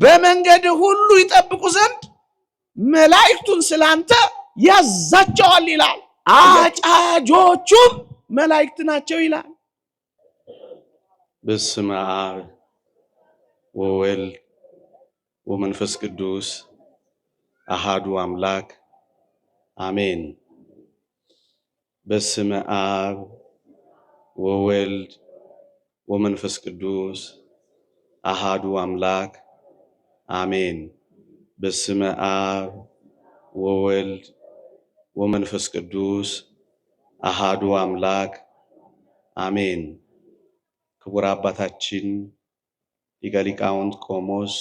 በመንገድ ሁሉ ይጠብቁ ዘንድ መላእክቱን ስላንተ ያዛቸዋል ይላል። አጫጆቹም መላእክት ናቸው ይላል። በስመ አብ ወወልድ ወመንፈስ ቅዱስ አሃዱ አምላክ አሜን። በስመ አብ ወወልድ ወመንፈስ ቅዱስ አሃዱ አምላክ አሜን። በስመ አብ ወወልድ ወመንፈስ ቅዱስ አሃዱ አምላክ አሜን። ክቡር አባታችን ሊቀ ሊቃውንት ቆሞስ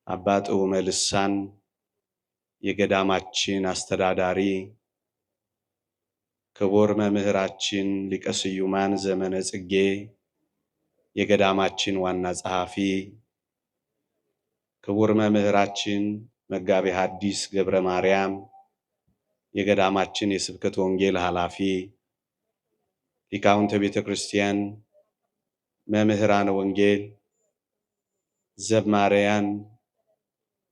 አባ ጥዑመ ልሳን የገዳማችን አስተዳዳሪ፣ ክቡር መምህራችን ሊቀ ስዩማን ዘመነ ጽጌ የገዳማችን ዋና ጸሐፊ፣ ክቡር መምህራችን መጋቤ ሐዲስ ገብረ ማርያም የገዳማችን የስብከተ ወንጌል ኃላፊ፣ ሊቃውንተ ቤተ ክርስቲያን፣ መምህራነ ወንጌል፣ ዘማሪያን፣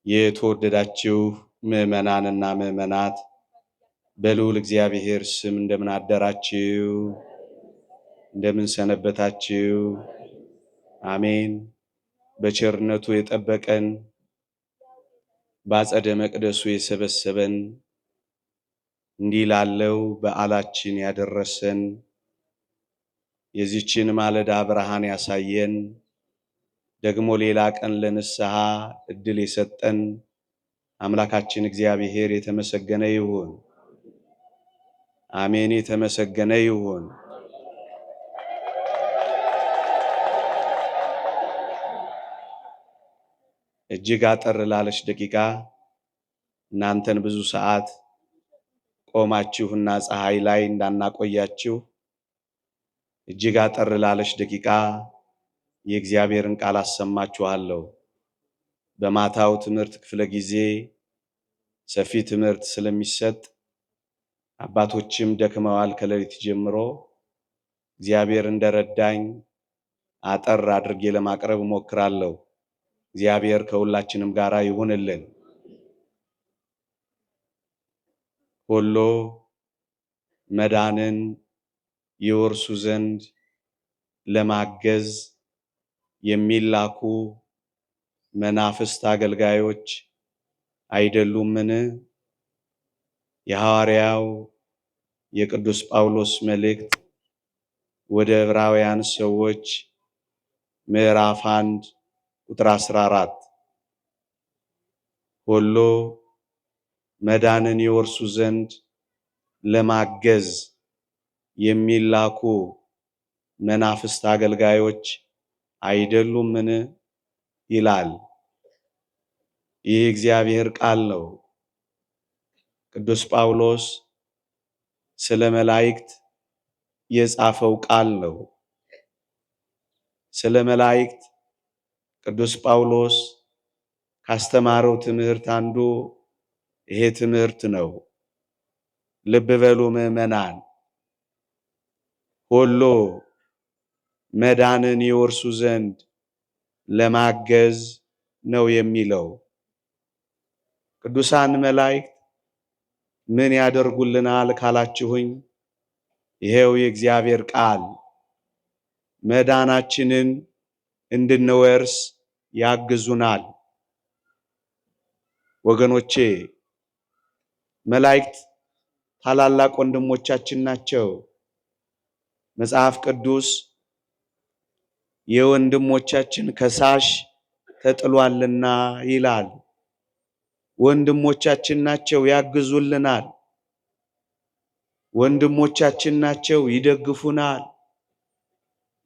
የተወደዳችሁ ምዕመናንና ምዕመናት በልዑል እግዚአብሔር ስም እንደምን አደራችሁ? እንደምን ሰነበታችሁ? አሜን። በቸርነቱ የጠበቀን በአጸደ መቅደሱ የሰበሰበን እንዲህ ላለው በዓላችን ያደረሰን የዚችን ማለዳ ብርሃን ያሳየን ደግሞ ሌላ ቀን ለንስሐ እድል የሰጠን አምላካችን እግዚአብሔር የተመሰገነ ይሁን። አሜን። የተመሰገነ ይሁን። እጅግ አጠር ላለች ደቂቃ እናንተን ብዙ ሰዓት ቆማችሁና ፀሐይ ላይ እንዳናቆያችሁ እጅግ አጠር ላለች ደቂቃ የእግዚአብሔርን ቃል አሰማችኋለሁ። በማታው ትምህርት ክፍለ ጊዜ ሰፊ ትምህርት ስለሚሰጥ አባቶችም ደክመዋል ከሌሊት ጀምሮ። እግዚአብሔር እንደረዳኝ አጠር አድርጌ ለማቅረብ እሞክራለሁ። እግዚአብሔር ከሁላችንም ጋር ይሁንልን። ሁሉ መዳንን ይወርሱ ዘንድ ለማገዝ የሚላኩ መናፍስት አገልጋዮች አይደሉምን? የሐዋርያው የቅዱስ ጳውሎስ መልእክት ወደ ዕብራውያን ሰዎች ምዕራፍ 1 ቁጥር 14 ሁሉ መዳንን ይወርሱ ዘንድ ለማገዝ የሚላኩ መናፍስት አገልጋዮች አይደሉምን? ይላል። ይህ እግዚአብሔር ቃል ነው። ቅዱስ ጳውሎስ ስለ መላእክት የጻፈው ቃል ነው። ስለ መላእክት ቅዱስ ጳውሎስ ካስተማረው ትምህርት አንዱ ይሄ ትምህርት ነው። ልብ በሉ ምዕመናን፣ ሁሉ መዳንን ይወርሱ ዘንድ ለማገዝ ነው የሚለው። ቅዱሳን መላእክት ምን ያደርጉልናል ካላችሁኝ፣ ይሄው የእግዚአብሔር ቃል መዳናችንን እንድንወርስ ያግዙናል። ወገኖቼ፣ መላእክት ታላላቅ ወንድሞቻችን ናቸው። መጽሐፍ ቅዱስ የወንድሞቻችን ከሳሽ ተጥሏልና ይላል። ወንድሞቻችን ናቸው፣ ያግዙልናል። ወንድሞቻችን ናቸው፣ ይደግፉናል።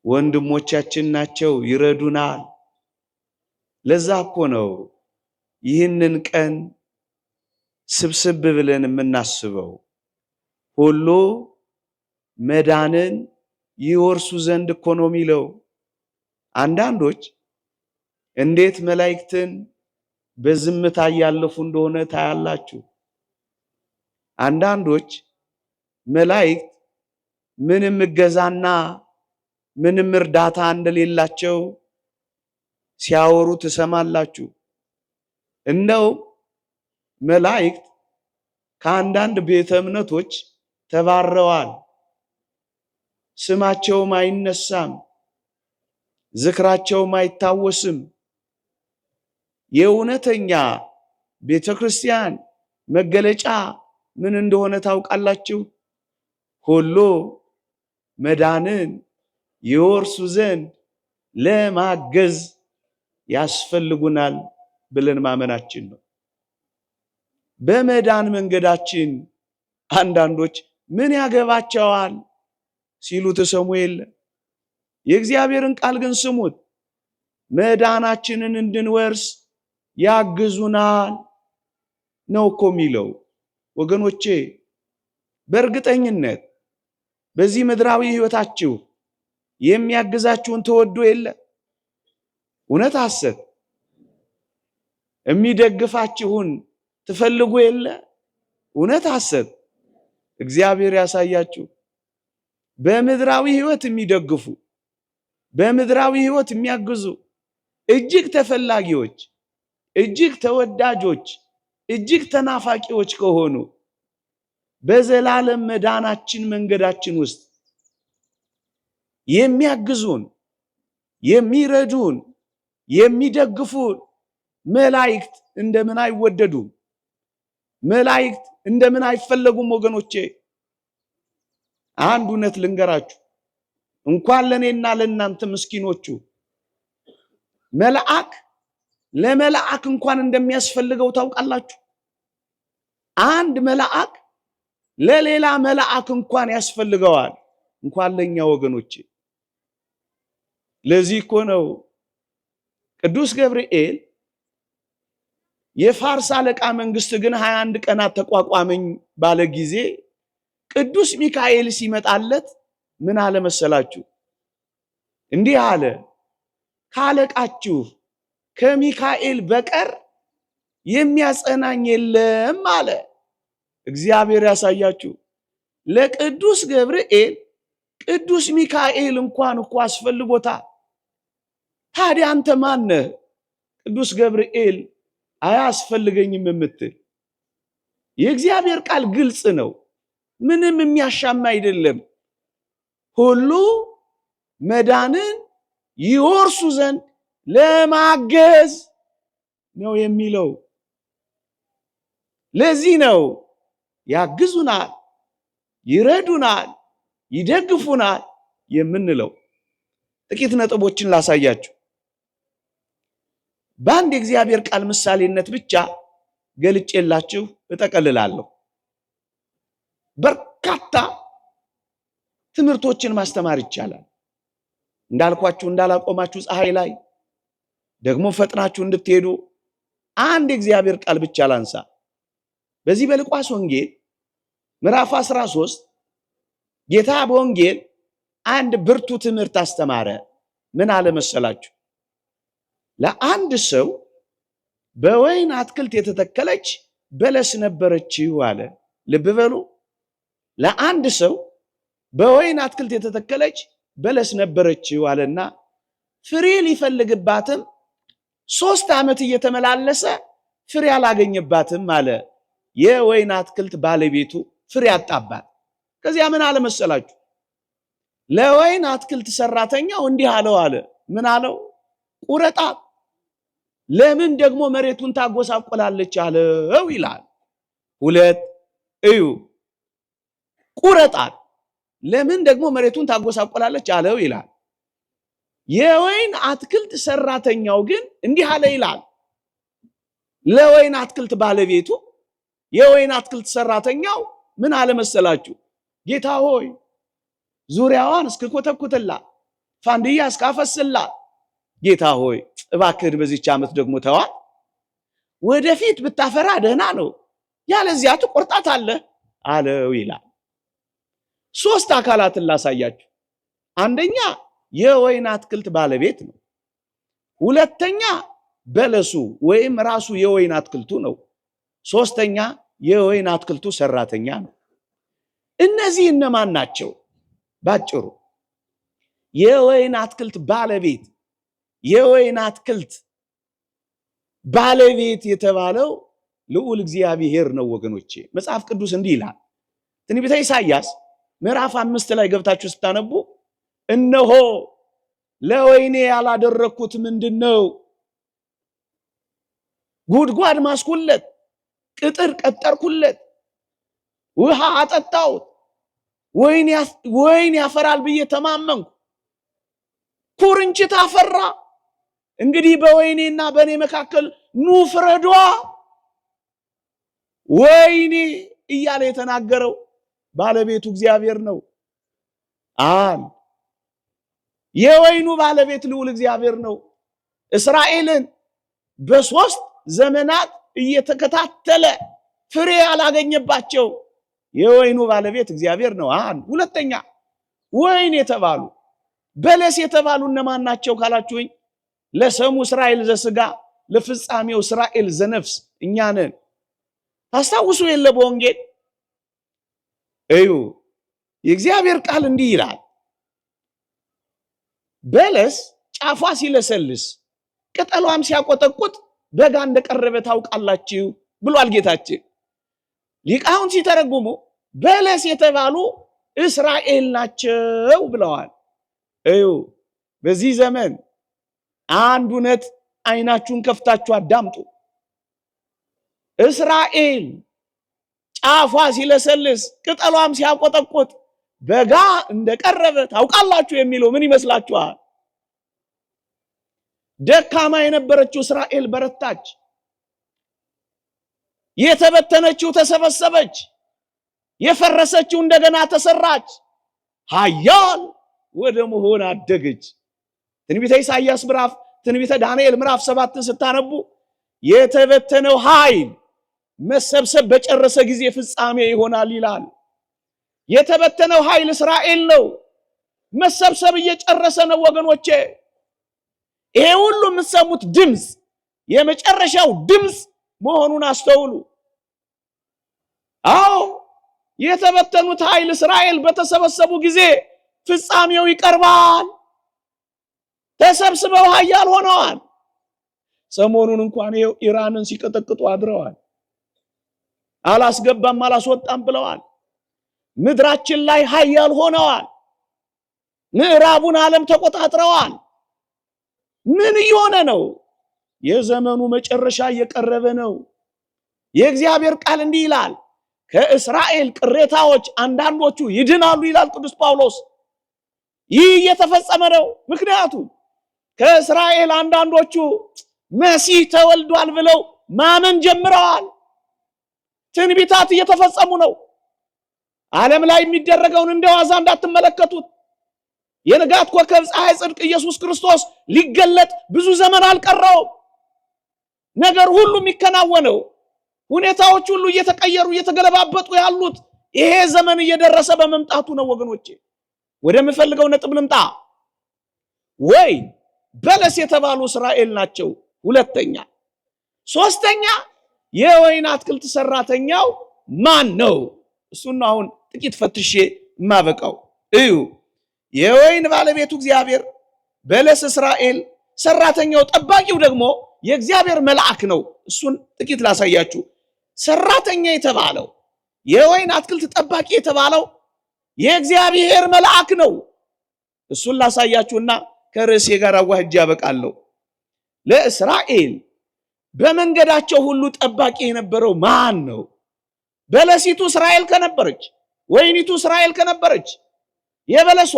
ወንድሞቻችን ናቸው፣ ይረዱናል። ለዛ እኮ ነው ይህንን ቀን ስብስብ ብለን የምናስበው። ሁሉ መዳንን ይወርሱ ዘንድ እኮ ነው የሚለው። አንዳንዶች እንዴት መላእክትን በዝምታ እያለፉ እንደሆነ ታያላችሁ። አንዳንዶች መላእክት ምንም እገዛና ምንም እርዳታ እንደሌላቸው ሲያወሩ ትሰማላችሁ። እንደው መላእክት ከአንዳንድ ቤተ እምነቶች ተባረዋል። ስማቸውም አይነሳም፣ ዝክራቸውም አይታወስም። የእውነተኛ ቤተ ክርስቲያን መገለጫ ምን እንደሆነ ታውቃላችሁ? ሁሉ መዳንን ይወርሱ ዘንድ ለማገዝ ያስፈልጉናል ብለን ማመናችን ነው። በመዳን መንገዳችን አንዳንዶች ምን ያገባቸዋል ሲሉ ተሰሙ የለ። የእግዚአብሔርን ቃል ግን ስሙት። መዳናችንን እንድንወርስ ያግዙናል ነው እኮ የሚለው። ወገኖቼ በእርግጠኝነት በዚህ ምድራዊ ሕይወታችሁ የሚያግዛችሁን ተወዱ የለ? እውነት ሐሰት? የሚደግፋችሁን ትፈልጉ የለ? እውነት ሐሰት? እግዚአብሔር ያሳያችሁ። በምድራዊ ሕይወት የሚደግፉ፣ በምድራዊ ሕይወት የሚያግዙ እጅግ ተፈላጊዎች፣ እጅግ ተወዳጆች፣ እጅግ ተናፋቂዎች ከሆኑ በዘላለም መዳናችን መንገዳችን ውስጥ የሚያግዙን፣ የሚረዱን፣ የሚደግፉን መላእክት እንደምን አይወደዱም? መላእክት እንደምን አይፈለጉም? ወገኖቼ አንድ እውነት ልንገራችሁ፣ እንኳን ለኔና ለእናንተ ምስኪኖቹ መልአክ ለመልአክ እንኳን እንደሚያስፈልገው ታውቃላችሁ? አንድ መልአክ ለሌላ መልአክ እንኳን ያስፈልገዋል፣ እንኳን ለኛ ወገኖቼ። ለዚህ እኮ ነው ቅዱስ ገብርኤል የፋርስ አለቃ መንግስት ግን 21 ቀናት ተቋቋመኝ ባለ ጊዜ ቅዱስ ሚካኤል ሲመጣለት ምን አለ መሰላችሁ? እንዲህ አለ፣ ካለቃችሁ ከሚካኤል በቀር የሚያጸናኝ የለም አለ። እግዚአብሔር ያሳያችሁ። ለቅዱስ ገብርኤል ቅዱስ ሚካኤል እንኳን እኮ አስፈልጎታል። ታዲያ አንተ ማነህ ቅዱስ ገብርኤል አያስፈልገኝም የምትል? የእግዚአብሔር ቃል ግልጽ ነው፣ ምንም የሚያሻማ አይደለም። ሁሉ መዳንን ይወርሱ ዘንድ ለማገዝ ነው የሚለው። ለዚህ ነው ያግዙናል፣ ይረዱናል፣ ይደግፉናል የምንለው። ጥቂት ነጥቦችን ላሳያችሁ። በአንድ የእግዚአብሔር ቃል ምሳሌነት ብቻ ገልጬላችሁ እጠቀልላለሁ። በርካታ ትምህርቶችን ማስተማር ይቻላል። እንዳልኳችሁ እንዳላቆማችሁ ፀሐይ ላይ ደግሞ ፈጥናችሁ እንድትሄዱ አንድ የእግዚአብሔር ቃል ብቻ ላንሳ። በዚህ በሉቃስ ወንጌል ምዕራፍ 13 ጌታ በወንጌል አንድ ብርቱ ትምህርት አስተማረ። ምን አለ መሰላችሁ? ለአንድ ሰው በወይን አትክልት የተተከለች በለስ ነበረችው አለ። ልብ በሉ። ለአንድ ሰው በወይን አትክልት የተተከለች በለስ ነበረችው አለና ፍሬ ሊፈልግባትም 3 ዓመት እየተመላለሰ ፍሬ አላገኘባትም አለ። የወይን አትክልት ባለቤቱ ፍሬ አጣባት። ከዚያ ምን አለ መሰላችሁ? ለወይን አትክልት ሰራተኛው እንዲህ አለው አለ። ምን አለው? ቁረጣት፣ ለምን ደግሞ መሬቱን ታጎሳቆላለች አለው ይላል። 2 እዩ፣ ቁረጣት፣ ለምን ደግሞ መሬቱን ታጎሳቆላለች አለው ይላል። የወይን አትክልት ሰራተኛው ግን እንዲህ አለ ይላል። ለወይን አትክልት ባለቤቱ የወይን አትክልት ሰራተኛው ምን አለ መሰላችሁ? ጌታ ሆይ ዙሪያዋን እስክኮተኩትላት ፋንድያ እስካፈስላት ጌታ ሆይ እባክህን በዚህች ዓመት ደግሞ ተዋት፣ ወደፊት ብታፈራ ደህና ነው፣ ያለዚያ ትቆርጣታለህ አለው ይላል። 3 አካላትን ላሳያችሁ። አንደኛ የወይን አትክልት ባለቤት ነው። 2ኛ በለሱ ወይም ራሱ የወይን አትክልቱ ነው። 3ኛ የወይን አትክልቱ ሰራተኛ ነው። እነዚህ እነማን ናቸው? ባጭሩ የወይን አትክልት ባለቤት የወይን አትክልት ባለቤት የተባለው ልዑል እግዚአብሔር ነው ወገኖቼ። መጽሐፍ ቅዱስ እንዲህ ይላል። ትንቢተ ኢሳይያስ ምዕራፍ 5 ላይ ገብታችሁ ስታነቡ እነሆ ለወይኔ ያላደረኩት ምንድነው? ጉድጓድ ማስኩለት፣ ቅጥር ቀጠርኩለት፣ ውሃ አጠጣሁት፣ ወይን ያፈራል ብዬ ተማመንኩ፣ ኩርንችት አፈራ። እንግዲህ በወይኔና በኔ መካከል ኑ ፍረዷ። ወይኔ እያለ የተናገረው ባለቤቱ እግዚአብሔር ነው። የወይኑ ባለቤት ልዑል እግዚአብሔር ነው። እስራኤልን በ3 ዘመናት እየተከታተለ ፍሬ ያላገኘባቸው የወይኑ ባለቤት እግዚአብሔር ነው። ሁለተኛ ወይን የተባሉ በለስ የተባሉ እነማን ናቸው ካላችሁኝ፣ ለሰሙ እስራኤል ዘስጋ ለፍጻሜው እስራኤል ዘነፍስ እኛ ነን። ታስታውሱ የለ በወንጌል እዩ የእግዚአብሔር ቃል እንዲህ ይላል፣ በለስ ጫፏ ሲለሰልስ ቅጠሏም ሲያቆጠቁጥ በጋ እንደቀረበ ታውቃላችሁ ብሏል ጌታችን። ሊቃውንት ሲተረጉሙ በለስ የተባሉ እስራኤል ናቸው ብለዋል። እዩ በዚህ ዘመን አንድ እውነት አይናችሁን ከፍታችሁ አዳምጡ። እስራኤል ጫፏ ሲለሰልስ ቅጠሏም ሲያቆጠቁጥ በጋ እንደቀረበ ታውቃላችሁ የሚለው ምን ይመስላችኋል? ደካማ የነበረችው እስራኤል በረታች፣ የተበተነችው ተሰበሰበች፣ የፈረሰችው እንደገና ተሰራች፣ ኃያል ወደ መሆን አደገች። ትንቢተ ኢሳይያስ ትንቢተ ዳንኤል ምዕራፍ 7 ስታነቡ የተበተነው ኃይል መሰብሰብ በጨረሰ ጊዜ ፍጻሜ ይሆናል ይላል። የተበተነው ኃይል እስራኤል ነው። መሰብሰብ እየጨረሰ ነው ወገኖቼ። ይሄ ሁሉ የምትሰሙት ድምፅ የመጨረሻው ድምፅ መሆኑን አስተውሉ። የተበተኑት ኃይል እስራኤል በተሰበሰቡ ጊዜ ፍጻሜው ይቀርባል። ተሰብስበው ኃያል ሆነዋል። ሰሞኑን እንኳን ኢራንን ሲቀጠቅጡ አድረዋል። አላስገባም አላስወጣም ብለዋል። ምድራችን ላይ ኃያል ሆነዋል። ምዕራቡን ዓለም ተቆጣጥረዋል። ምን እየሆነ ነው? የዘመኑ መጨረሻ እየቀረበ ነው። የእግዚአብሔር ቃል እንዲህ ይላል፣ ከእስራኤል ቅሬታዎች አንዳንዶቹ ይድናሉ ይላል ቅዱስ ጳውሎስ። ይህ እየተፈጸመ ነው። ምክንያቱም ከእስራኤል አንዳንዶቹ መሲህ ተወልዷል ብለው ማመን ጀምረዋል። ትንቢታት እየተፈጸሙ ነው። ዓለም ላይ የሚደረገውን እንደዋዛ እንዳትመለከቱት። የንጋት ኮከብ ፀሐይ ጽድቅ ኢየሱስ ክርስቶስ ሊገለጥ ብዙ ዘመን አልቀረውም። ነገር ሁሉ የሚከናወነው፣ ሁኔታዎች ሁሉ እየተቀየሩ እየተገለባበጡ ያሉት ይሄ ዘመን እየደረሰ በመምጣቱ ነው ወገኖቼ። ወደምፈልገው ነጥብ ልምጣ። ወይን በለስ የተባሉ እስራኤል ናቸው። ሁለተኛ። ሶስተኛ የወይን አትክልት ሰራተኛው ማን ነው? እሱን ነው አሁን ጥቂት ፈትሼ የማበቃው። እዩ የወይን ባለቤቱ እግዚአብሔር፣ በለስ እስራኤል፣ ሰራተኛው ጠባቂው ደግሞ የእግዚአብሔር መልአክ ነው። እሱን ጥቂት ላሳያችሁ። ሰራተኛ የተባለው የወይን አትክልት ጠባቂ የተባለው የእግዚአብሔር መልአክ ነው። እሱን ላሳያችሁና ከርዕሴ ጋር አዋህጄ ያበቃለሁ። ለእስራኤል በመንገዳቸው ሁሉ ጠባቂ የነበረው ማን ነው? በለሲቱ እስራኤል ከነበረች፣ ወይኒቱ እስራኤል ከነበረች፣ የበለሷ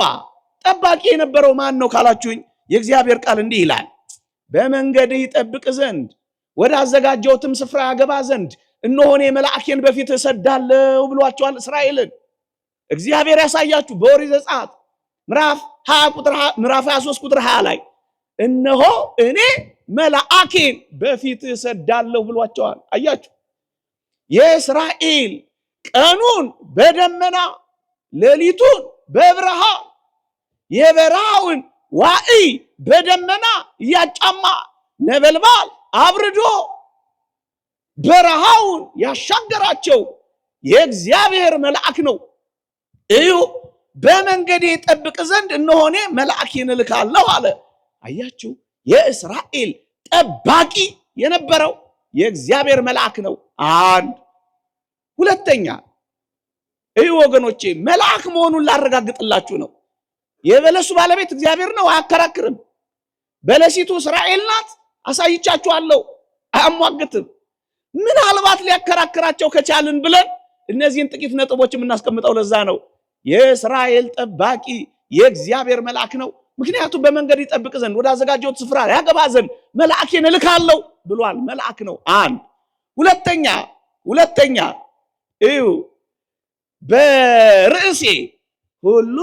ጠባቂ የነበረው ማን ነው ካላችሁኝ፣ የእግዚአብሔር ቃል እንዲህ ይላል፣ በመንገድህ ይጠብቅ ዘንድ ወደ አዘጋጀሁትም ስፍራ ያገባ ዘንድ እነሆ እኔ መልአኬን በፊትህ እሰዳለሁ ብሏቸዋል እስራኤልን። እግዚአብሔር ያሳያችሁ በኦሪት ዘጸአት ምዕራፍ 23 ቁጥር 20 ላይ እነሆ እኔ መልአኬን በፊትህ እሰዳለሁ ብሏቸዋል። አያችሁ፣ የእስራኤል ቀኑን በደመና ሌሊቱን በብርሃን የበረሃውን ዋዕይ በደመና እያጫማ ነበልባል አብርዶ በረሃውን ያሻገራቸው የእግዚአብሔር መልአክ ነው። እዩ በመንገዴ ጠብቅ ዘንድ እነሆ እኔ መልአኬን እልካለሁ አለ። አያችሁ፣ የእስራኤል ጠባቂ የነበረው የእግዚአብሔር መልአክ ነው። አንድ ሁለተኛ ይህ ወገኖቼ መልአክ መሆኑን ላረጋግጥላችሁ ነው። የበለሱ ባለቤት እግዚአብሔር ነው፣ አያከራክርም። በለሲቱ እስራኤል ናት፣ አሳይቻችኋለሁ፣ አያሟግትም። ምናልባት ሊያከራክራቸው ከቻልን ብለን እነዚህን ጥቂት ነጥቦች የምናስቀምጠው ለዛ ነው። የእስራኤል ጠባቂ የእግዚአብሔር መልአክ ነው። ምክንያቱም በመንገድ ይጠብቅ ዘንድ ወደ አዘጋጀሁት ስፍራ ያገባ ዘንድ መልአኬን እልካለሁ ብሏል። መልአክ ነው። አንድ ሁለተኛ እዩ በርዕሴ ሁሉ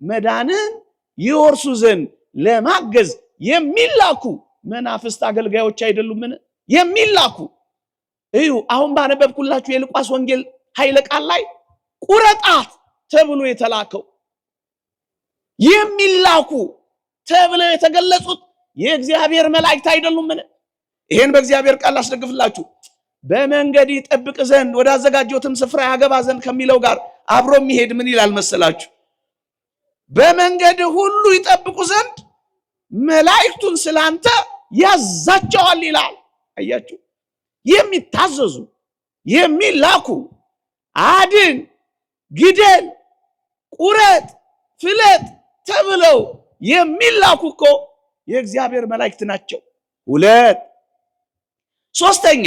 መዳንን ይወርሱ ዘንድ ለማገዝ የሚላኩ መናፍስት አገልጋዮች አይደሉምን? የሚላኩ እዩ። አሁን ባነበብኩላችሁ የሉቃስ ወንጌል ኃይለ ቃል ላይ ቁረጣት ተብሎ የተላከው የሚላኩ ተብለው የተገለጹት የእግዚአብሔር መላእክት አይደሉምን? ይሄን በእግዚአብሔር ቃል አስደግፍላችሁ። በመንገድ ይጠብቅ ዘንድ ወደ አዘጋጀሁትም ስፍራ ያገባ ዘንድ ከሚለው ጋር አብሮ የሚሄድ ምን ይላል መሰላችሁ? በመንገድ ሁሉ ይጠብቁ ዘንድ መላእክቱን ስላንተ ያዛቸዋል ይላል። አያችሁ፣ የሚታዘዙ የሚላኩ አድን፣ ግደል፣ ቁረጥ፣ ፍለጥ ተብለው የሚላኩ እኮ የእግዚአብሔር መላእክት ናቸው። ሶስተኛ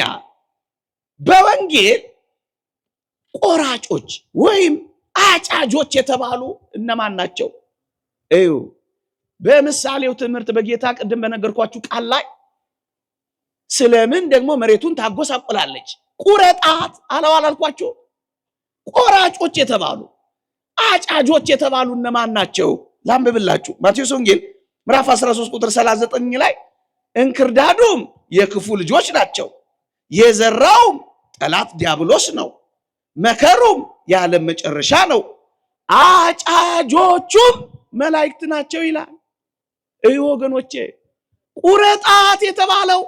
በወንጌል ቆራጮች ወይም አጫጆች የተባሉ እነማን ናቸው? እዩ በምሳሌው ትምህርት በጌታ ቅድም በነገርኳችሁ ቃል ላይ ስለምን ደግሞ መሬቱን ታጎሳቁላለች ቁረጣት አላልኳችሁ? ቆራጮች የተባሉ አጫጆች የተባሉ እነማን ናቸው? ላንብብላችሁ። ማቴዎስ ወንጌል ምዕራፍ 13 ቁጥር 39 ላይ እንክርዳዱም የክፉ ልጆች ናቸው፣ የዘራውም ጠላት ዲያብሎስ ነው፣ መከሩም የዓለም መጨረሻ ነው፣ አጫጆቹም መላእክት ናቸው ይላል። እይ ወገኖቼ ቁረጣት የተባለው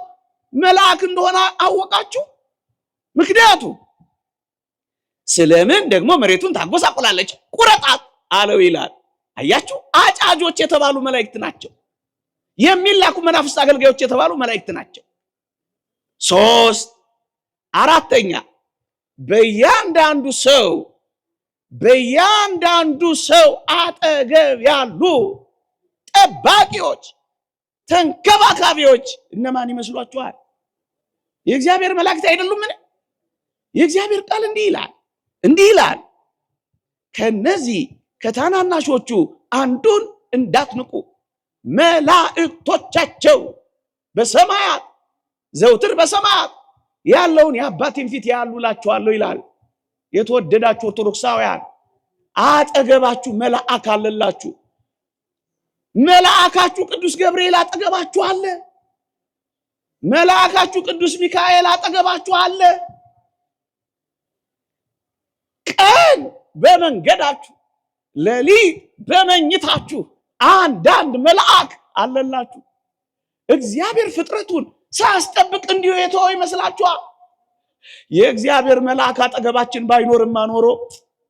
መልአክ እንደሆነ አወቃችሁ? ምክንያቱም ስለምን ደግሞ መሬቱን ታጎሳቁላለች ቁረጣት አለው ይላል። አያችሁ፣ አጫጆች የተባሉ መላእክት ናቸው። የሚላኩ መናፍስት አገልጋዮች የተባሉ መላእክት ናቸው። አራተኛ በእያንዳንዱ ሰው አጠገብ ያሉ ጠባቂዎች፣ ተንከባካቢዎች እነማን ይመስሏችኋል? የእግዚአብሔር መላእክት አይደሉምን? የእግዚአብሔር ቃል እንዲህ ይላል ከነዚህ ከታናናሾቹ አንዱን እንዳትንቁ መላእክቶቻቸው በሰማያት ዘውትር በሰማያት ያለውን የአባቴን ፊት ያሉላችኋለሁ ይላል። የተወደዳችሁ ኦርቶዶክሳውያን አጠገባችሁ መልአክ አለላችሁ። መልአካችሁ ቅዱስ ገብርኤል አጠገባችሁ አለ። መልአካችሁ ቅዱስ ሚካኤል አጠገባችሁ አለ። ቀን በመንገዳችሁ ሌሊት በመኝታችሁ አንዳንድ መልአክ አለላችሁ። እግዚአብሔር ፍጥረቱን ሳያስጠብቅ እንዲሁ የተወ ይመስላችኋል? የእግዚአብሔር መልአክ አጠገባችን ባይኖርማ ኖሮ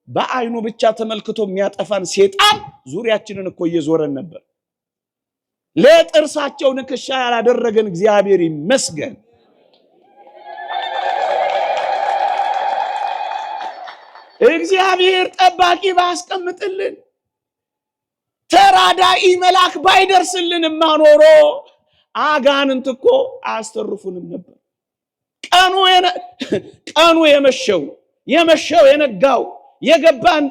በአይኑ ብቻ ተመልክቶ የሚያጠፋን ሴጣን ዙሪያችንን እኮ እየዞረን ነበር። ለጥርሳቸው ንክሻ ያላደረገን እግዚአብሔር ይመስገን። እግዚአብሔር ጠባቂ ባያስቀምጥልን፣ ተራዳኢ መልአክ ባይደርስልንማ ኖሮ አጋንንት እኮ አያስተርፉንም ነበር። ቀኑ የመሸው የነጋው የገባን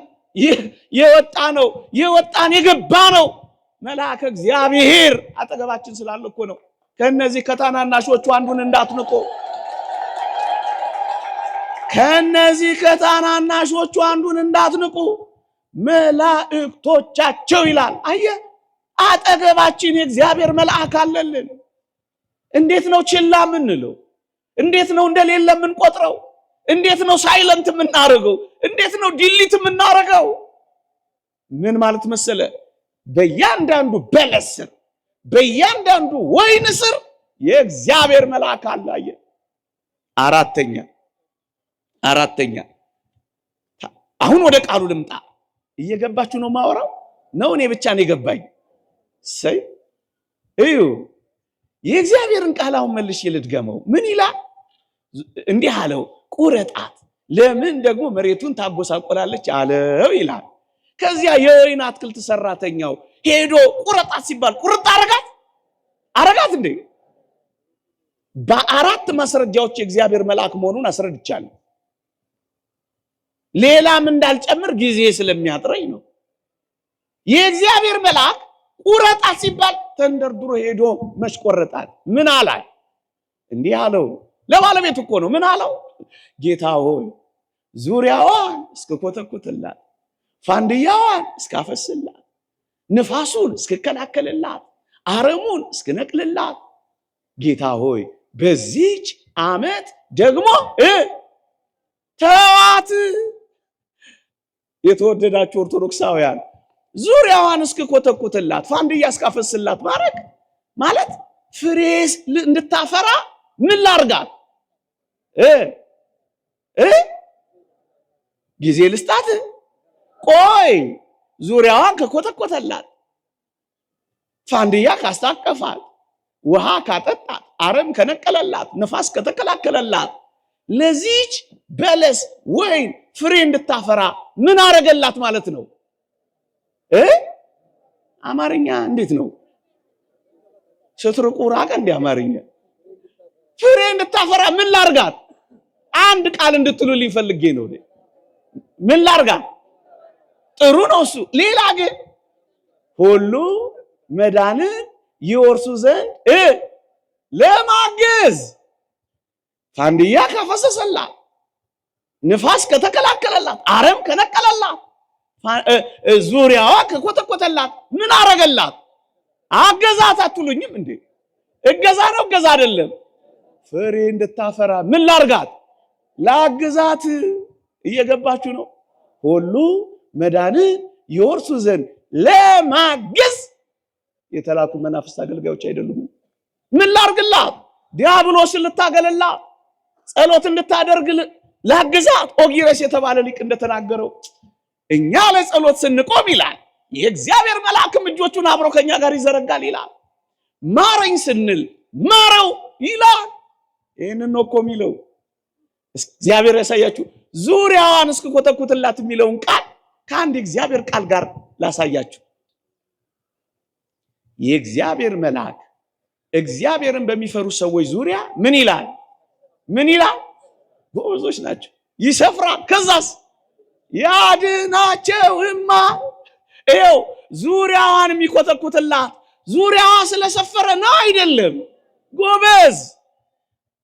የወጣን የገባ ነው መልአክ እግዚአብሔር አጠገባችን ስላለ እኮ ነው። ከነዚህ ከታናናሾቹ አንዱን እንዳትንቁ፣ መላእክቶቻቸው ይላል። አየህ፣ አጠገባችን የእግዚአብሔር መልአክ አለልን። እንዴት ነው ችላ የምንለው? እንዴት ነው እንደሌለ የምንቆጥረው? እንዴት ነው ሳይለንት የምናደርገው? እንዴት ነው ዲሊት የምናደርገው? ምን ማለት መሰለ፣ በእያንዳንዱ በለስ ስር፣ በእያንዳንዱ ወይን ስር የእግዚአብሔር መልአክ አለ። አየህ። አራተኛ አሁን ወደ ቃሉ ልምጣ። እየገባችሁ ነው ማወራው? ነው እኔ ብቻ ነው የገባኝ? እዩ የእግዚአብሔርን ቃል አሁን መልሼ ልድገመው። ምን ይላል? እንዲህ አለው፣ ቁረጣት፣ ለምን ደግሞ መሬቱን ታጎሳቆላለች አለው ይላል። ከዚያ የወይን አትክልት ሰራተኛው ሄዶ ቁረጣት ሲባል ቁርጥ አረጋት እንዴ? በአራት ማስረጃዎች የእግዚአብሔር መልአክ መሆኑን አስረድቻለሁ። ሌላም እንዳልጨምር ጊዜ ስለሚያጥረኝ ነው። የእግዚአብሔር መልአክ ቁረጣት ሲባል ተንደርድሮ ሄዶ መሽቆረጣት ምን አላል? እንዲህ አለው። ለባለቤቱ እኮ ነው። ምን አለው? ጌታ ሆይ ዙሪያዋን እስከኮተኩትላት፣ ፋንድያዋን እስካፈስላት፣ ንፋሱን እስከከላከልላት፣ አረሙን እስከነቅልላት፣ ጌታ ሆይ በዚች ዓመት ደግሞ ተዋት። የተወደዳችሁ ኦርቶዶክሳውያን ዙሪያዋን እስከኮተኩትላት፣ ፋንድያ እስካፈስላት ማለት ፍሬስ እንድታፈራ ምን ላርጋት? ጊዜ ልስጣት? ቆይ ዙሪያዋን ከኮተኮተላት፣ ፋንድያ ካስታቀፋት፣ ውሃ ካጠጣት፣ አረም ከነቀለላት፣ ነፋስ ከተከላከለላት፣ ለዚች በለስ ወይን ፍሬ እንድታፈራ ምን አረገላት ማለት ነው? አማርኛ እንዴት ነው? ስትርቁ ራቀ እንደ አማርኛ። ፍሬ እንድታፈራ ምን ላርጋት? አንድ ቃል እንድትሉልኝ ፈልጌ ነው። ምን ላርጋት? ጥሩ ነው እሱ። ሌላ ግን ሁሉ መዳንን ይወርሱ ዘንድ ለማገዝ ፋንድያ ካፈሰሰላት፣ ንፋስ ከተከላከለላት፣ አረም ከነቀለላት፣ ዙሪያዋ ከኮተኮተላት ምን አረገላት? አገዛት አትሉኝም እንዴ? እገዛ ነው እገዛ አይደለም? ፍሬ እንድታፈራ ምን ላርጋት? ላግዛት። እየገባችሁ ነው? ሁሉ መዳንን ይወርሱ ዘንድ ለማገዝ የተላኩ መናፍስት አገልጋዮች አይደሉም? ምን ላርግላት? ዲያብሎስን ልታገለላት፣ ጸሎት እንድታደርግ ላግዛት። ኦጊረስ የተባለ ሊቅ እንደተናገረው እኛ ለጸሎት ስንቆም ይላል የእግዚአብሔር መልአክም እጆቹን አብሮ ከኛ ጋር ይዘረጋል ይላል። ማረኝ ስንል ማረው ይላል። ይህንን ነው እኮ የሚለው። እግዚአብሔር ያሳያችሁ። ዙሪያዋን እስከኮተኩትላት የሚለውን ቃል ከአንድ እግዚአብሔር ቃል ጋር ላሳያችሁ። የእግዚአብሔር መልአክ እግዚአብሔርን በሚፈሩ ሰዎች ዙሪያ ምን ይላል? ምን ይላል? ጎበዞች ናቸው፣ ይሰፍራል። ከዛስ ያድናቸውማ። ይኸው ዙሪያዋን የሚኮተኩትላት ዙሪያዋ ስለሰፈረ ነው አይደለም? ጎበዝ።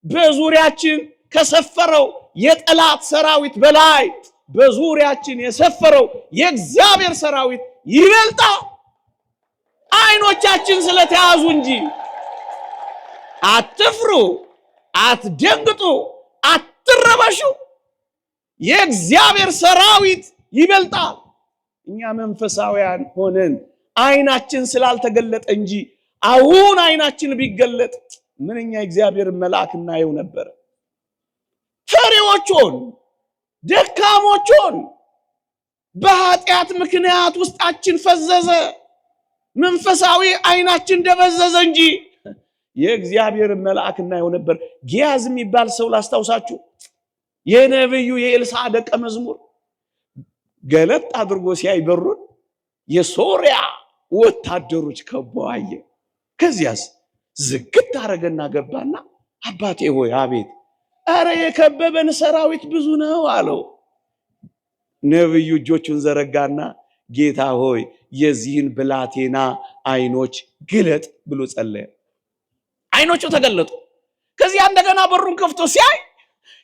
በዙሪያችን ከሰፈረው የጠላት ሰራዊት በላይ በዙሪያችን የሰፈረው የእግዚአብሔር ሰራዊት ይበልጣል። አይኖቻችን ስለተያዙ እንጂ አትፍሩ፣ አትደንግጡ፣ አትረበሹ። የእግዚአብሔር ሰራዊት ይበልጣል። እኛ መንፈሳውያን ሆነን አይናችን ስላልተገለጠ እንጂ አሁን አይናችን ቢገለጥ ምንኛ እግዚአብሔር መልአክ እናየው ነበር። ፈሪዎቹን፣ ደካሞቹን በኃጢአት ምክንያት ውስጣችን ፈዘዘ፣ መንፈሳዊ አይናችን ደበዘዘ እንጂ የእግዚአብሔር መልአክ እናየው ነበር። ጊያዝ የሚባል ሰው ላስታውሳችሁ። የነብዩ የኤልሳ ደቀ መዝሙር ገለጥ አድርጎ ሲያይ በሩን የሶሪያ ወታደሮች ከበው አየ። ከዚያስ ዝግት አረገና ገባና አባቴ ሆይ አቤት፣ አረ የከበበን ሰራዊት ብዙ ነው አለው። ነብዩ እጆቹን ዘረጋና ጌታ ሆይ የዚህን ብላቴና አይኖች ግለጥ ብሎ ጸለየ። አይኖቹ ተገለጡ። ከዚያ እንደገና በሩን ከፍቶ ሲያይ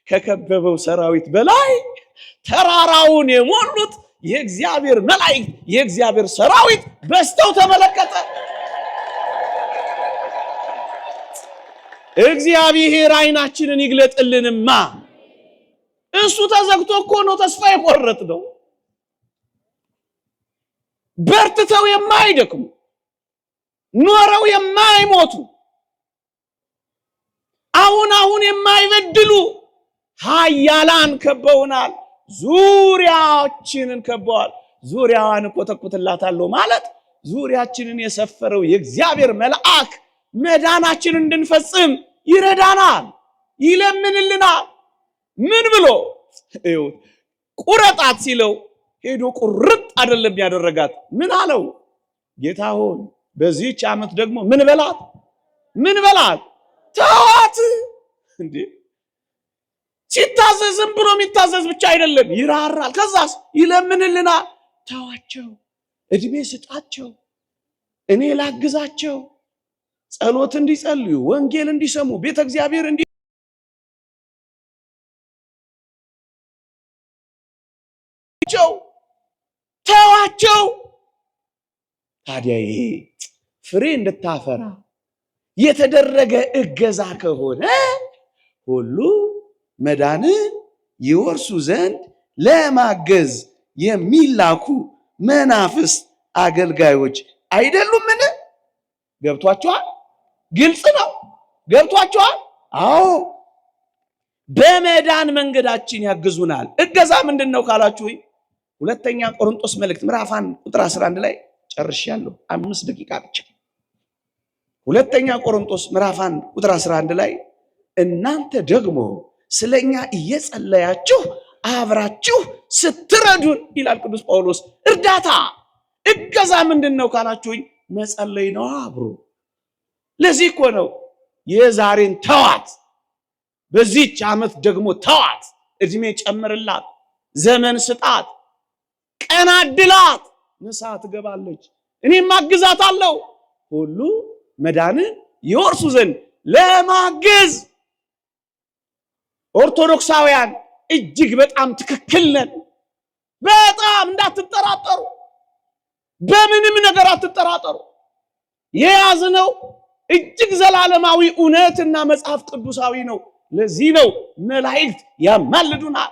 ከከበበው ሰራዊት በላይ ተራራውን የሞሉት የእግዚአብሔር መላእክት የእግዚአብሔር ሰራዊት በስተው ተመለከተ። እግዚአብሔር አይናችንን ይግለጥልንማ። እሱ ተዘግቶ እኮ ነው ተስፋ የቆረጥነው። በርትተው የማይደክሙ ኖረው የማይሞቱ አሁን የማይበድሉ ኃያላን ከበውናል። ዙሪያችንን ከበዋል። ዙሪያዋን እኮተኩትላታለሁ ማለት ዙሪያችንን የሰፈረው የእግዚአብሔር መልአክ መዳናችን እንድንፈጽም ይረዳናል፣ ይለምንልናል። ምን ብሎ ቁረጣት ሲለው ሄዶ ቁርጥ አይደለም ያደረጋት። ምን አለው? ጌታ ሆይ በዚህች ዓመት ደግሞ ምን በላት ተዋት። እንዴ ሲታዘዝም ብሎ የሚታዘዝ ብቻ አይደለም፣ ይራራል። ከዛስ ይለምንልናል። ተዋቸው፣ እድሜ ስጣቸው፣ እኔ ላግዛቸው፣ ጸሎት እንዲጸልዩ፣ ወንጌል እንዲሰሙ፣ ቤተ እግዚአብሔር ተዋቸው። ታዲያ ይሄ ፍሬ እንድታፈራ የተደረገ እገዛ ከሆነ ሁሉ መዳንን ይወርሱ ዘንድ ለማገዝ የሚላኩ መናፍስት አገልጋዮች አይደሉምን? ገብቷቸዋል? ግልጽ ነው። ገብቷቸዋል? አዎ። በመዳን መንገዳችን ያግዙናል። እገዛ ምንድን ነው ካላችሁ ሁለተኛ ቆሮንቶስ መልእክት ምዕራፍ 1 ቁጥር 11 ላይ ጨርሻለሁ። 5 ደቂቃ ብቻ። ሁለተኛ ቆሮንቶስ ምዕራፍ 1 ቁጥር 11 ላይ እናንተ ደግሞ ስለኛ እየጸለያችሁ አብራችሁ ስትረዱን ይላል ቅዱስ ጳውሎስ። እርዳታ እገዛ ምንድን ነው ካላችሁኝ መጸለይ ነው አብሮ። ለዚህ እኮ ነው የዛሬን ተዋት፣ በዚህች ዓመት ደግሞ ተዋት፣ እድሜ ጨምርላት፣ ዘመን ስጣት፣ ቀን አድላት፣ ንስሐ ትገባለች፣ እኔም አግዛታለሁ፣ ሁሉ መዳንን ይወርሱ ዘንድ ለማገዝ። ኦርቶዶክሳውያን እጅግ በጣም ትክክል ነን። በጣም እንዳትጠራጠሩ፣ በምንም ነገር አትጠራጠሩ። የያዝነው እጅግ ዘላለማዊ እውነትና መጽሐፍ ቅዱሳዊ ነው። ለዚህ ነው መላእክት ያማልዱናል፣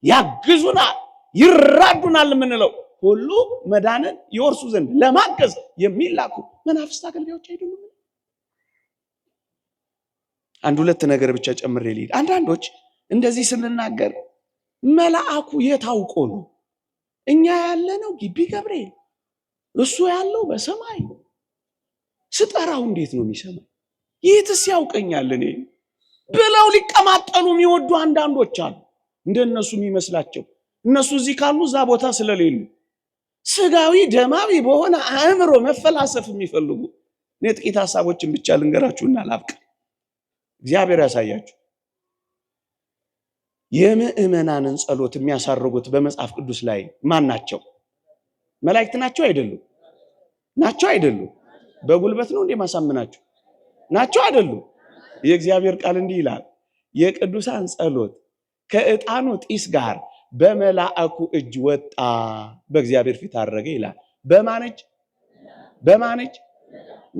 ያግዙናል፣ ይራዱናል የምንለው። ሁሉ መዳንን ይወርሱ ዘንድ ለማገዝ የሚላኩ መናፍስት አገልጋዮች አይደሉም። አንድ ሁለት ነገር ብቻ ጨምሬ ልሂድ። አንዳንዶች እንደዚህ ስንናገር መልአኩ የታውቆ ነው? እኛ ያለነው ግቢ ገብርኤል፣ እሱ ያለው በሰማይ። ስጠራው እንዴት ነው የሚሰማኝ? ይህትስ ያውቀኛል እኔ ብለው ሊቀማጠሉ የሚወዱ አንዳንዶች አሉ። እንደነሱ የሚመስላቸው እነሱ እዚህ ካሉ እዛ ቦታ ስለሌሉ ስጋዊ ደማዊ በሆነ አእምሮ መፈላሰፍ የሚፈልጉ። እኔ ጥቂት ሐሳቦችን ብቻ ልንገራችሁና ላብቃ። እግዚአብሔር ያሳያችሁ። የምእመናንን ጸሎት የሚያሳርጉት በመጽሐፍ ቅዱስ ላይ ማን ናቸው? መላእክት ናቸው አይደሉም? ናቸው አይደሉም? በጉልበት ነው እንዴ ማሳምናችሁ? ናቸው አይደሉም? የእግዚአብሔር ቃል እንዲህ ይላል፣ የቅዱሳን ጸሎት ከዕጣኑ ጢስ ጋር በመላእኩ እጅ ወጣ፣ በእግዚአብሔር ፊት አረገ ይላል። በማን እጅ?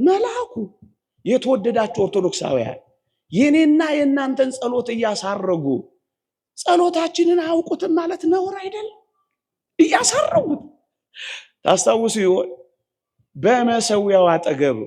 መላእኩ። የተወደዳችሁ ኦርቶዶክሳውያን የኔና የእናንተን ጸሎት እያሳረጉ ጸሎታችንን አያውቁትም ማለት ነውር አይደለም። እያሳረጉት ታስታውሱ ይሆን? በመሰዊያው አጠገብ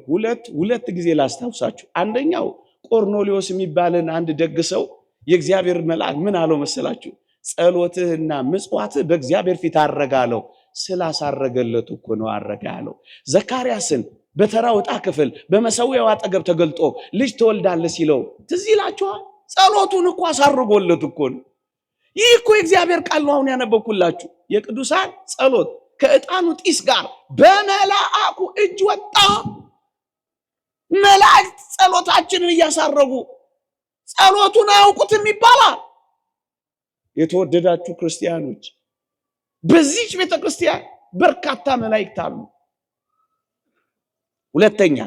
ሁለት ጊዜ ላስታውሳችሁ። አንደኛው ቆርኔሌዎስ የሚባልን አንድ ደግ ሰው የእግዚአብሔር መልአክ ምን አለው መሰላችሁ? ጸሎትህና ምጽዋትህ በእግዚአብሔር ፊት አረጋለው። ስላሳረገለት እኮ ነው አረጋለው። ዘካርያስን በተራው ዕጣ ክፍል በመሰዊያው አጠገብ ተገልጦ ልጅ ትወልዳለህ ሲለው ትዝ ይላችኋል? ጸሎቱን እኮ አሳርጎለት እኮ ነው። ይህ እኮ የእግዚአብሔር ቃል ነው። አሁን ያነበብኩላችሁ የቅዱሳን ጸሎት ከዕጣኑ ጢስ ጋር በመላእኩ እጅ ወጣ። መላእክት ጸሎታችንን እያሳረጉ ጸሎቱን አያውቁትም ይባላል። የተወደዳችሁ ክርስቲያኖች በዚህች ቤተክርስቲያን በርካታ መላእክት አሉ። ሁለተኛ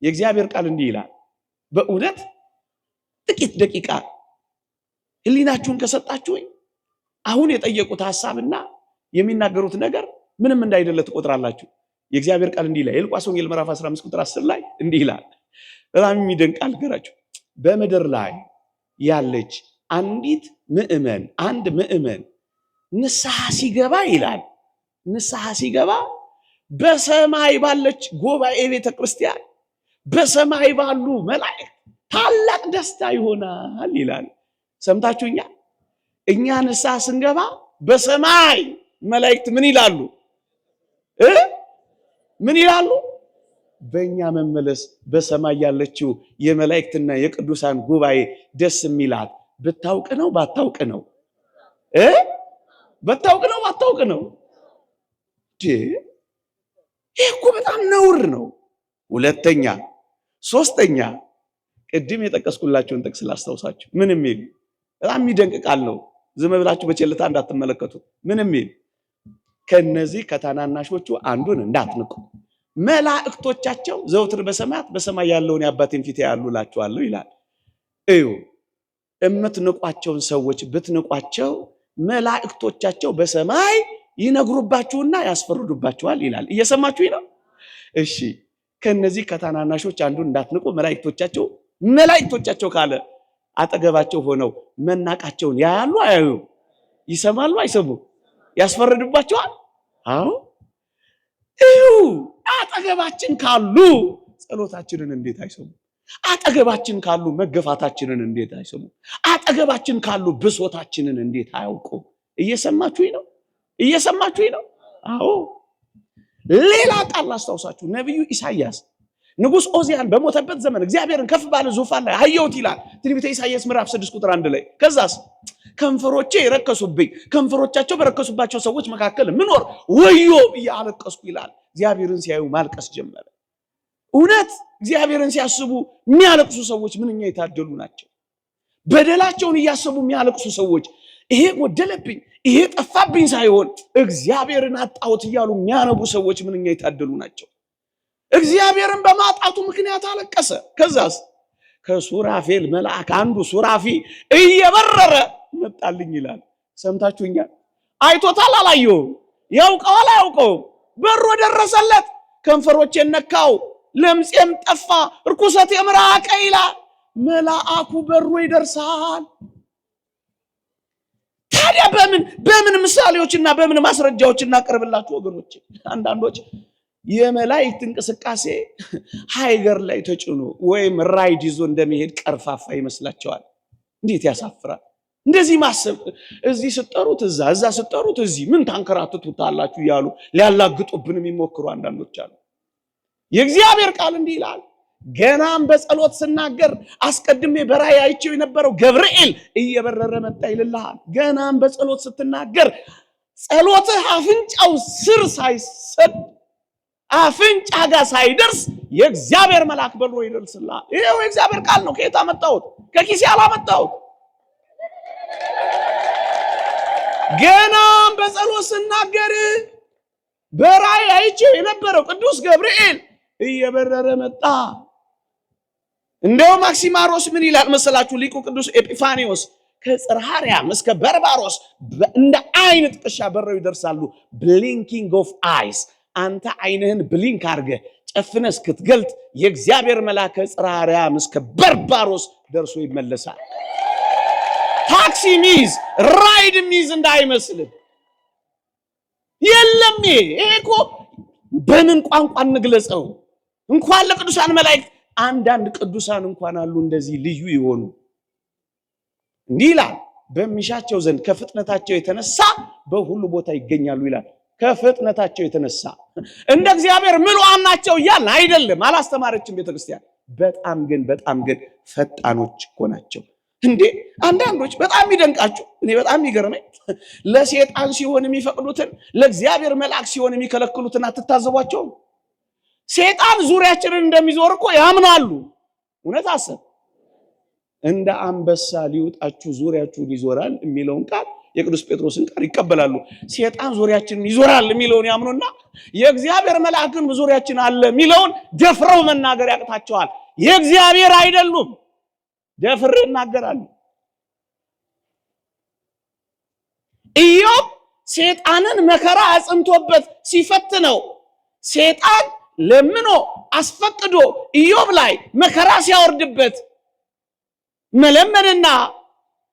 የእግዚአብሔር ቃል እንዲህ ይላል። በእውነት ጥቂት ደቂቃ ህሊናችሁን ከሰጣችሁኝ አሁን የጠየቁት ሐሳብና የሚናገሩት ነገር ምንም እንዳይደለ ትቆጥራላችሁ። የእግዚአብሔር ቃል እንዲህ ይላል። የሉቃስ ወንጌል ምዕራፍ 15 ቁጥር 10 ላይ እንዲህ ይላል። በጣም የሚደንቅ ቃል ገራችሁ። በምድር ላይ ያለች አንድ ምእመን ንስሐ ሲገባ ይላል፣ ንስሐ ሲገባ በሰማይ ባለች ጉባኤ ቤተ ክርስቲያን በሰማይ ባሉ መላእክት ታላቅ ደስታ ይሆናል ይላል። ሰምታችሁኛል? እኛ ንስሐ ስንገባ በሰማይ መላእክት ምን ይላሉ? ምን ይላሉ? በእኛ መመለስ በሰማይ ያለችው የመላእክትና የቅዱሳን ጉባኤ ደስ የሚላት ብታውቅ ነው ባታውቅ ነው? ብታውቅ ነው ባታውቅ ነው? ይሄ እኮ በጣም ነውር ነው። ሁለተኛ ሶስተኛ ቅድም የጠቀስኩላችሁን ጥቅስ ላስታውሳችሁ። ምን የሚል በጣም የሚደንቅ ቃል ነው። ዝም ብላችሁ በቸልታ እንዳትመለከቱት። ምን የሚል ከነዚህ ከታናናሾቹ አንዱን እንዳትንቁ መላእክቶቻቸው ዘውትር በሰማያት በሰማይ ያለውን የአባቴን ፊት ያያሉ እላችኋለሁ ይላል። እዩ እምትንቋቸውን ሰዎች ብትንቋቸው መላእክቶቻቸው በሰማይ ይነግሩባችሁና ያስፈርዱባችኋል ይላል። እየሰማችሁ ነው? እሺ ከነዚህ ከታናናሾች አንዱን እንዳትንቁ መላእክቶቻቸው ካለ አጠገባቸው ሆነው መናቃቸውን ያያሉ አያዩ? ይሰማሉ አይሰሙ? ያስፈርዱባቸዋል? አዎ። እዩ አጠገባችን ካሉ ጸሎታችንን እንዴት አይሰሙ? አጠገባችን ካሉ መገፋታችንን እንዴት አይሰሙ? አጠገባችን ካሉ ብሶታችንን እንዴት አያውቁ? እየሰማችሁኝ ነው? እየሰማችሁኝ ነው? አዎ። ሌላ ቃል ላስታውሳችሁ። ነብዩ ኢሳይያስ ንጉስ ኦዚያን በሞተበት ዘመን እግዚአብሔርን ከፍ ባለ ዙፋን ላይ አየሁት ይላል። ትንቢተ ኢሳይያስ ምዕራፍ 6 ቁጥር 1 ላይ ከዛስ ከንፈሮቼ የረከሱብኝ ከንፈሮቻቸው በረከሱባቸው ሰዎች መካከል ምኖር ወዮ ብዬ አለቀስኩ ይላል። እግዚአብሔርን ሲያዩ ማልቀስ ጀመረ። እውነት እግዚአብሔርን ሲያስቡ የሚያለቅሱ ሰዎች ምንኛ የታደሉ ናቸው። በደላቸውን እያሰቡ የሚያለቅሱ ሰዎች ይሄ ጎደለብኝ ይሄ ጠፋብኝ ሳይሆን እግዚአብሔርን አጣሁት እያሉ የሚያነቡ ሰዎች ምንኛ የታደሉ ናቸው። እግዚአብሔርን በማጣቱ ምክንያት አለቀሰ። ከዛስ ከሱራፌል መልአክ አንዱ ሱራፊ እየበረረ መጣልኝ ይላል። ሰምታችሁኛል? አይቶታል አላየውም? ያውቀዋል አያውቀውም? በሮ ደረሰለት። ከንፈሮቼን ነካው ለምጼም ጠፋ ርኩሰቴም ራቀ ይላል። መልአኩ በሮ ይደርሳል። ታዲያ በምን ምሳሌዎችና በምን ማስረጃዎች እናቀርብላችሁ ወገኖች? አንዳንዶች የመላእክት እንቅስቃሴ ሃይገር ላይ ተጭኖ ወይም ራይድ ይዞ እንደሚሄድ ቀርፋፋ ይመስላቸዋል። እንዴት ያሳፍራል! እንደዚህ ማሰብ። እዚህ ስጠሩት እዛ ስጠሩት እዚህ ምን ታንከራትቱታላችሁ እያሉ ሊያላግጡብን የሚሞክሩ አንዳንዶች አሉ። የእግዚአብሔር ቃል እንዲህ ይላል። ገናም በጸሎት ስናገር አስቀድሜ በራእይ አይቼው የነበረው ገብርኤል እየበረረ መጣ ይልልሃል። ገናም በጸሎት ስትናገር ጸሎትህ አፍንጫው ስር ሳይሰድ አፍንጫ ጋር ሳይደርስ የእግዚአብሔር መልአክ በሮ ይደርስልሃል። ይሄው የእግዚአብሔር ቃል ነው። ከየት አመጣሁት? ከኪሴ አላመጣሁት። ገናም በጸሎት ስናገር በራእይ አይቼው የነበረው ቅዱስ ገብርኤል እየበረረ መጣ። እንደው ማክሲማሮስ ምን ይላል መሰላችሁ? ሊቁ ቅዱስ ኤጲፋኒዮስ ከጽርሐርያም እስከ በርባሮስ እንደ አይን ጥቅሻ በረው ይደርሳሉ። ብሊንኪንግ ኦፍ አይስ። አንተ አይንህን ብሊንክ አድርገህ ጨፍነህ እስክትገልጥ የእግዚአብሔር መልአክ ከጽርሐርያም እስከ በርባሮስ ደርሶ ይመለሳል። ታክሲ ሚዝ ራይድ ሚዝ እንዳይመስልህ የለም። ይሄ እኮ በምን ቋንቋ እንግለጸው? እንኳን ለቅዱሳን መላእክት አንዳንድ ቅዱሳን እንኳን አሉ እንደዚህ ልዩ ይሆኑ። እንዲህ ይላል፣ በሚሻቸው ዘንድ ከፍጥነታቸው የተነሳ በሁሉ ቦታ ይገኛሉ ይላል። ከፍጥነታቸው የተነሳ እንደ እግዚአብሔር ምሉዓን ናቸው እያልን አይደለም፣ አላስተማረችም ቤተክርስቲያን። በጣም ግን ፈጣኖች እኮ ናቸው። እንዴ አንዳንዶች በጣም ይደንቃችሁ። እኔ በጣም ይገርመኝ፣ ለሰይጣን ሲሆን የሚፈቅዱትን ለእግዚአብሔር መልአክ ሲሆን የሚከለክሉትን አትታዘቧቸው? ሰይጣን ዙሪያችንን እንደሚዞር እኮ ያምናሉ። እውነት አሰብ እንደ አንበሳ ሊውጣችሁ ዙሪያችሁን ይዞራል የሚለውን ቃል የቅዱስ ጴጥሮስን ቃል ይቀበላሉ። ሰይጣን ዙሪያችንን ይዞራል የሚለውን ያምኑና የእግዚአብሔር መልአክ ግን ዙሪያችን አለ የሚለውን ደፍረው መናገር ያቅታቸዋል። የእግዚአብሔር አይደሉም። ደፍሬ እናገራለሁ። ኢዮብ ሰይጣንን መከራ አጽንቶበት ሲፈትነው ሰይጣን ለምኖ አስፈቅዶ ኢዮብ ላይ መከራ ሲያወርድበት መለመንና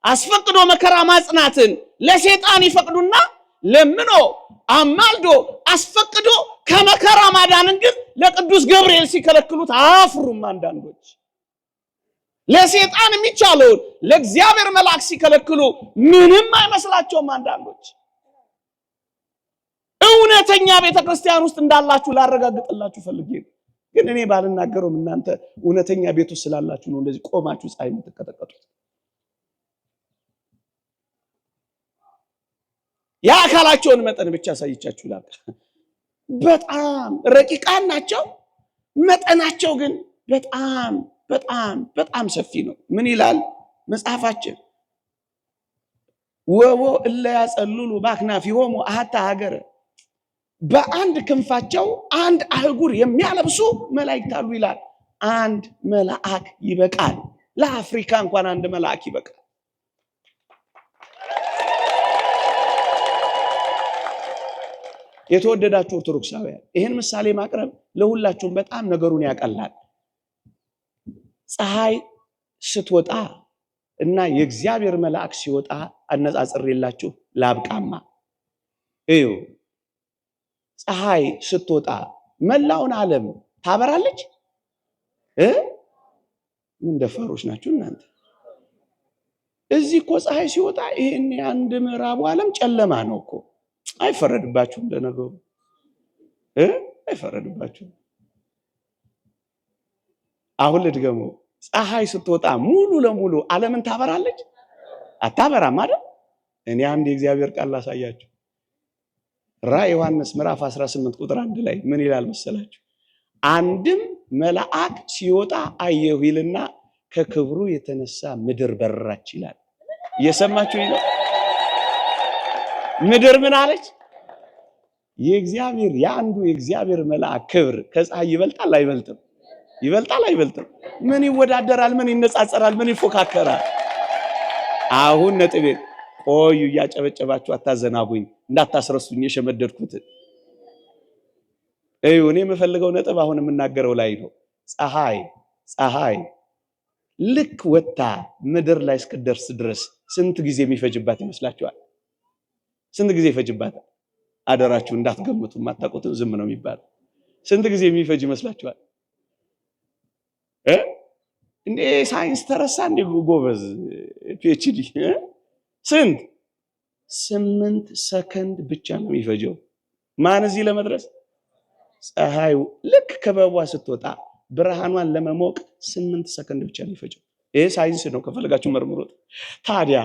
አስፈቅዶ መከራ ማጽናትን ለሰይጣን ይፈቅዱና ለምኖ አማልዶ አስፈቅዶ ከመከራ ማዳንን ግን ለቅዱስ ገብርኤል ሲከለክሉት አያፍሩም። አንዳንዶች ለሰይጣን የሚቻለውን ለእግዚአብሔር መልአክ ሲከለክሉ ምንም አይመስላቸውም። አንዳንዶች እውነተኛ ቤተክርስቲያን ውስጥ እንዳላችሁ ላረጋግጥላችሁ ፈልጌ ግን እኔ ባልናገረውም እናንተ እውነተኛ ቤት ውስጥ ስላላችሁ ነው እንደዚህ ቆማችሁ ፀሐይ የምትቀጠቀጡት። የአካላቸውን መጠን ብቻ አሳይቻችሁ ላልኩ በጣም ረቂቃን ናቸው። መጠናቸው ግን በጣም በጣም በጣም ሰፊ ነው። ምን ይላል መጽሐፋችን? ወቦ እለ ያጸልሉ በአክናፊሆሙ አሐተ ሀገረ፣ በአንድ ክንፋቸው አንድ አህጉር የሚያለብሱ መላእክት አሉ ይላል። አንድ መልአክ ይበቃል። ለአፍሪካ እንኳን አንድ መልአክ ይበቃል። የተወደዳችሁ ኦርቶዶክሳውያን ይህን ምሳሌ ማቅረብ ለሁላችሁም በጣም ነገሩን ያቀላል። ፀሐይ ስትወጣ እና የእግዚአብሔር መልአክ ሲወጣ አነጻጽሬላችሁ ላብቃማ። እዩ፣ ፀሐይ ስትወጣ መላውን ዓለም ታበራለች። ምን ደፋሮች ናችሁ እናንተ! እዚህ እኮ ፀሐይ ሲወጣ ይሄን አንድ ምዕራቡ ዓለም ጨለማ ነው እኮ። አይፈረድባችሁም፣ ለነገሩ አይፈረድባችሁም። አሁን ልድገመው። ፀሐይ ስትወጣ ሙሉ ለሙሉ ዓለምን ታበራለች? አታበራም አይደል? እኔ አንድ የእግዚአብሔር ቃል ላሳያችሁ። ራዕየ ዮሐንስ ምዕራፍ 18 ቁጥር 1 ላይ ምን ይላል መሰላችሁ? አንድም መልአክ ሲወጣ አየሁ ይልና ከክብሩ የተነሳ ምድር በራች ይላል። እየሰማችሁ ነው? ምድር ምን አለች? የእግዚአብሔር የአንዱ የእግዚአብሔር መልአክ ክብር ከፀሐይ ይበልጣል አይበልጥም? ይበልጣል አይበልጥም? ምን ይወዳደራል? ምን ይነጻጸራል? ምን ይፎካከራል? አሁን ነጥቤ፣ ቆዩ፣ እያጨበጨባችሁ አታዘናጉኝ፣ እንዳታስረሱኝ የሸመደድኩት። እዩ፣ እኔ የምፈልገው ነጥብ አሁን የምናገረው ላይ ነው። ፀሐይ ልክ ወጣ ምድር ላይ እስክደርስ ድረስ ስንት ጊዜ የሚፈጅባት ይመስላችኋል? ስንት ጊዜ ይፈጅባታል? አደራችሁ እንዳትገምቱ፣ የማታውቁትን ዝም ነው የሚባለው። ስንት ጊዜ የሚፈጅ ይመስላችኋል? እንዴ ሳይንስ ተረሳ እንዴ? ጎበዝ ፒኤችዲ ስንት? 8 ሰከንድ ብቻ ነው የሚፈጀው። ማን እዚህ ለመድረስ? ፀሐይ ልክ ከበቧ ስትወጣ ብርሃኗን ለመሞቅ 8 ሰከንድ ብቻ ነው የሚፈጀው። ይሄ ሳይንስ ነው፣ ከፈለጋችሁ መርምሩት። ታዲያ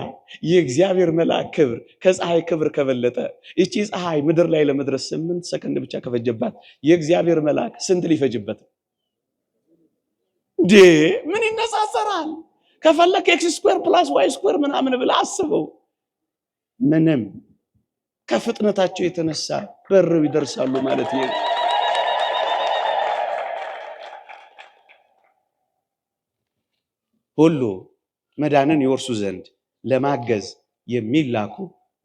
የእግዚአብሔር መልአክ ክብር ከፀሐይ ክብር ከበለጠ እቺ ፀሐይ ምድር ላይ ለመድረስ 8 ሰከንድ ብቻ ከፈጀባት የእግዚአብሔር መልአክ ስንት ሊፈጅበት? እንዴ ምን ይነሳሰራል? ከፈለክ ኤክስ ስኩዌር ፕላስ ዋይ ስኩዌር ምናምን ብለህ አስበው። ምንም ከፍጥነታቸው የተነሳ በረው ይደርሳሉ ማለት ነው። ሁሉ መዳንን ይወርሱ ዘንድ ለማገዝ የሚላኩ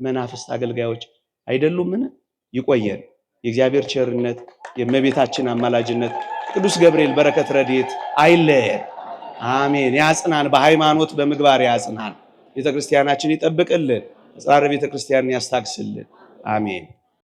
መናፍስት አገልጋዮች አይደሉምን? ይቆየን። የእግዚአብሔር ቸርነት፣ የእመቤታችን አማላጅነት፣ ቅዱስ ገብርኤል በረከት ረድኤት አይለየን። አሜን። ያጽናን፣ በሃይማኖት በምግባር ያጽናን። ቤተክርስቲያናችን ይጠብቅልን፣ ጻረ ቤተክርስቲያንን ያስታግስልን። አሜን።